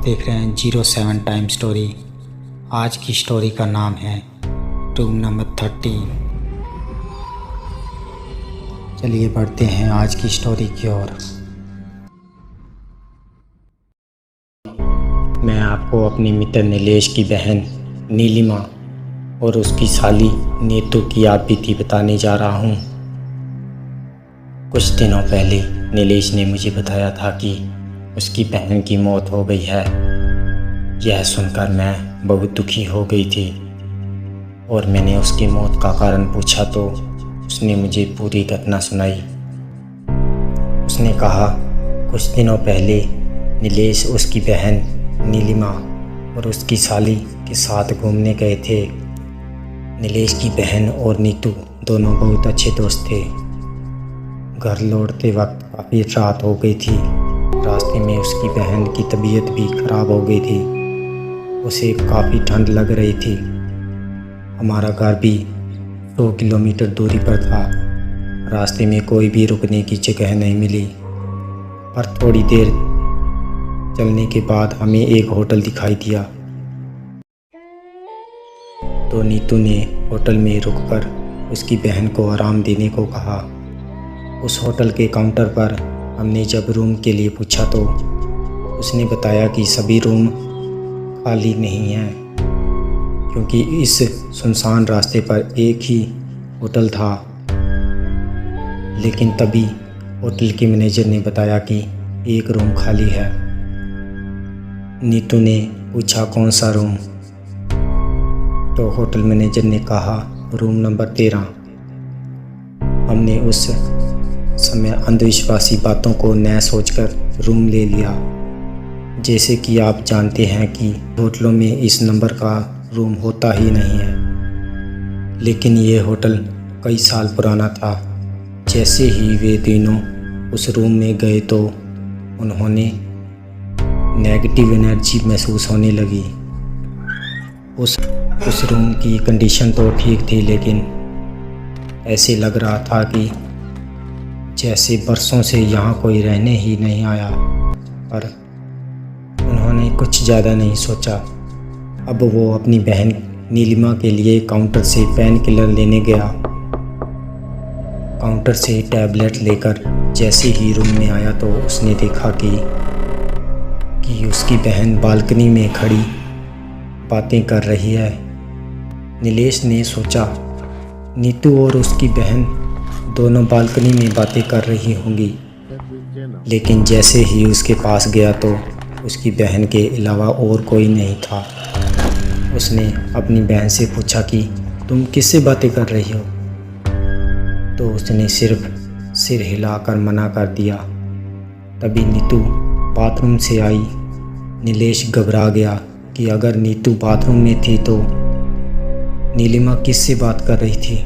आप देख रहे हैं 07 टाइम स्टोरी। आज की स्टोरी का नाम है रूम नंबर 13। चलिए बढ़ते हैं आज की स्टोरी की ओर। मैं आपको अपने मित्र नीलेश की बहन नीलिमा और उसकी साली नीतू की आप बीती बताने जा रहा हूँ। कुछ दिनों पहले नीलेश ने मुझे बताया था कि उसकी बहन की मौत हो गई है। यह सुनकर मैं बहुत दुखी हो गई थी और मैंने उसकी मौत का कारण पूछा तो उसने मुझे पूरी घटना सुनाई। उसने कहा कुछ दिनों पहले नीलेश उसकी बहन नीलिमा और उसकी साली के साथ घूमने गए थे। नीलेश की बहन और नीतू दोनों बहुत अच्छे दोस्त थे। घर लौटते वक्त काफ़ी रात हो गई थी। रास्ते में उसकी बहन की तबीयत भी ख़राब हो गई थी। उसे काफ़ी ठंड लग रही थी। हमारा घर भी 100 किलोमीटर दूरी पर था। रास्ते में कोई भी रुकने की जगह नहीं मिली, पर थोड़ी देर चलने के बाद हमें एक होटल दिखाई दिया। तो नीतू ने होटल में रुककर उसकी बहन को आराम देने को कहा। उस होटल के काउंटर पर हमने जब रूम के लिए पूछा तो उसने बताया कि सभी रूम खाली नहीं हैं, क्योंकि इस सुनसान रास्ते पर एक ही होटल था। लेकिन तभी होटल के मैनेजर ने बताया कि एक रूम खाली है। नीतू ने पूछा कौन सा रूम, तो होटल मैनेजर ने कहा रूम नंबर 13। हमने उस समय अंधविश्वासी बातों को न सोचकर रूम ले लिया। जैसे कि आप जानते हैं कि होटलों में इस नंबर का रूम होता ही नहीं है, लेकिन ये होटल कई साल पुराना था। जैसे ही वे तीनों उस रूम में गए तो उन्होंने नेगेटिव एनर्जी महसूस होने लगी। उस रूम की कंडीशन तो ठीक थी, लेकिन ऐसे लग रहा था कि जैसे बरसों से यहाँ कोई रहने ही नहीं आया। पर उन्होंने कुछ ज़्यादा नहीं सोचा। अब वो अपनी बहन नीलिमा के लिए काउंटर से पेन किलर लेने गया। काउंटर से टैबलेट लेकर जैसे ही रूम में आया तो उसने देखा कि उसकी बहन बालकनी में खड़ी बातें कर रही है। नीलेश ने सोचा नीतू और उसकी बहन दोनों बालकनी में बातें कर रही होंगी, लेकिन जैसे ही उसके पास गया तो उसकी बहन के अलावा और कोई नहीं था। उसने अपनी बहन से पूछा कि तुम किससे बातें कर रही हो, तो उसने सिर्फ सिर हिलाकर मना कर दिया। तभी नीतू बाथरूम से आई। नीलेश घबरा गया कि अगर नीतू बाथरूम में थी तो नीलिमा किससे बात कर रही थी।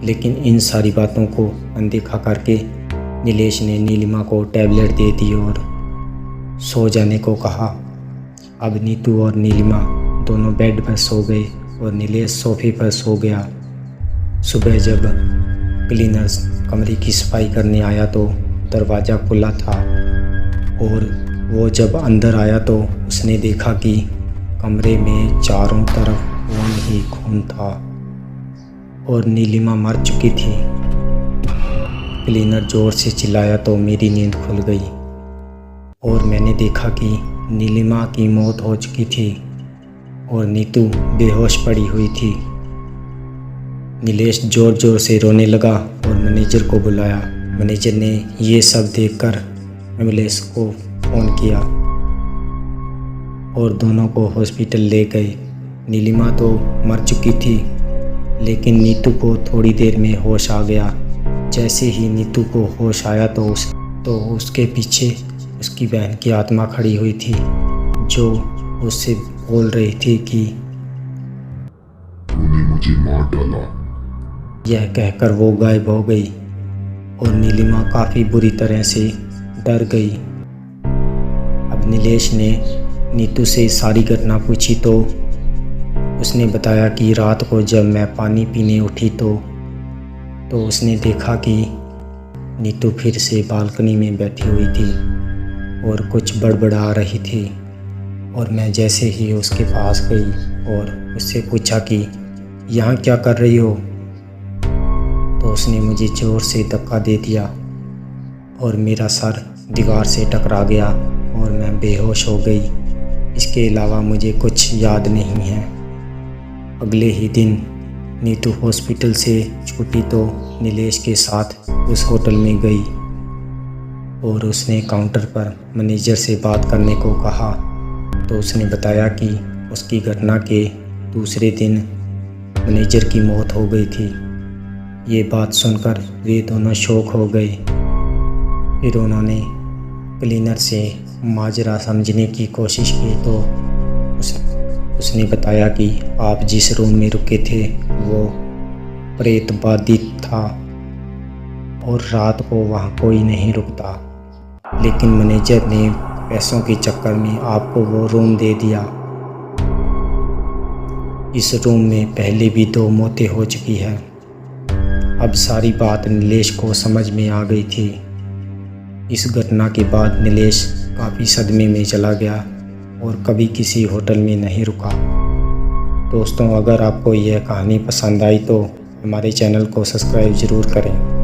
लेकिन इन सारी बातों को अनदेखा करके नीलेश ने नीलिमा को टैबलेट दे दी और सो जाने को कहा। अब नीतू और नीलिमा दोनों बेड पर सो गए और नीलेश सोफे पर सो गया। सुबह जब क्लीनर्स कमरे की सफाई करने आया तो दरवाज़ा खुला था और वो जब अंदर आया तो उसने देखा कि कमरे में चारों तरफ खून ही खून था और नीलिमा मर चुकी थी। क्लीनर ज़ोर से चिल्लाया तो मेरी नींद खुल गई और मैंने देखा कि नीलिमा की मौत हो चुकी थी और नीतू बेहोश पड़ी हुई थी। नीलेश ज़ोर ज़ोर से रोने लगा और मैनेजर को बुलाया। मैनेजर ने ये सब देखकर एम्बुलेंस को फ़ोन किया और दोनों को हॉस्पिटल ले गए। नीलिमा तो मर चुकी थी, लेकिन नीतू को थोड़ी देर में होश आ गया। जैसे ही नीतू को होश आया तो उसके पीछे उसकी बहन की आत्मा खड़ी हुई थी, जो उससे बोल रही थी कि तूने मुझे मार डाला। यह कहकर वो गायब हो गई और नीलिमा काफ़ी बुरी तरह से डर गई। अब नीलेश ने नीतू से सारी घटना पूछी तो उसने बताया कि रात को जब मैं पानी पीने उठी तो उसने देखा कि नीतू फिर से बालकनी में बैठी हुई थी और कुछ बड़बड़ा रही थी और मैं जैसे ही उसके पास गई और उससे पूछा कि यहाँ क्या कर रही हो, तो उसने मुझे ज़ोर से धक्का दे दिया और मेरा सर दीवार से टकरा गया और मैं बेहोश हो गई। इसके अलावा मुझे कुछ याद नहीं है। अगले ही दिन नीतू हॉस्पिटल से छूटी तो नीलेश के साथ उस होटल में गई और उसने काउंटर पर मैनेजर से बात करने को कहा, तो उसने बताया कि उसकी घटना के दूसरे दिन मैनेजर की मौत हो गई थी। ये बात सुनकर वे दोनों शॉक हो गए। फिर उन्होंने क्लीनर से माजरा समझने की कोशिश की तो उसने बताया कि आप जिस रूम में रुके थे वो प्रेत बाधित था और रात को वहाँ कोई नहीं रुकता, लेकिन मैनेजर ने पैसों के चक्कर में आपको वो रूम दे दिया। इस रूम में पहले भी 2 मौतें हो चुकी है। अब सारी बात नीलेश को समझ में आ गई थी। इस घटना के बाद नीलेश काफ़ी सदमे में चला गया और कभी किसी होटल में नहीं रुका। दोस्तों, अगर आपको यह कहानी पसंद आई तो हमारे चैनल को सब्सक्राइब ज़रूर करें।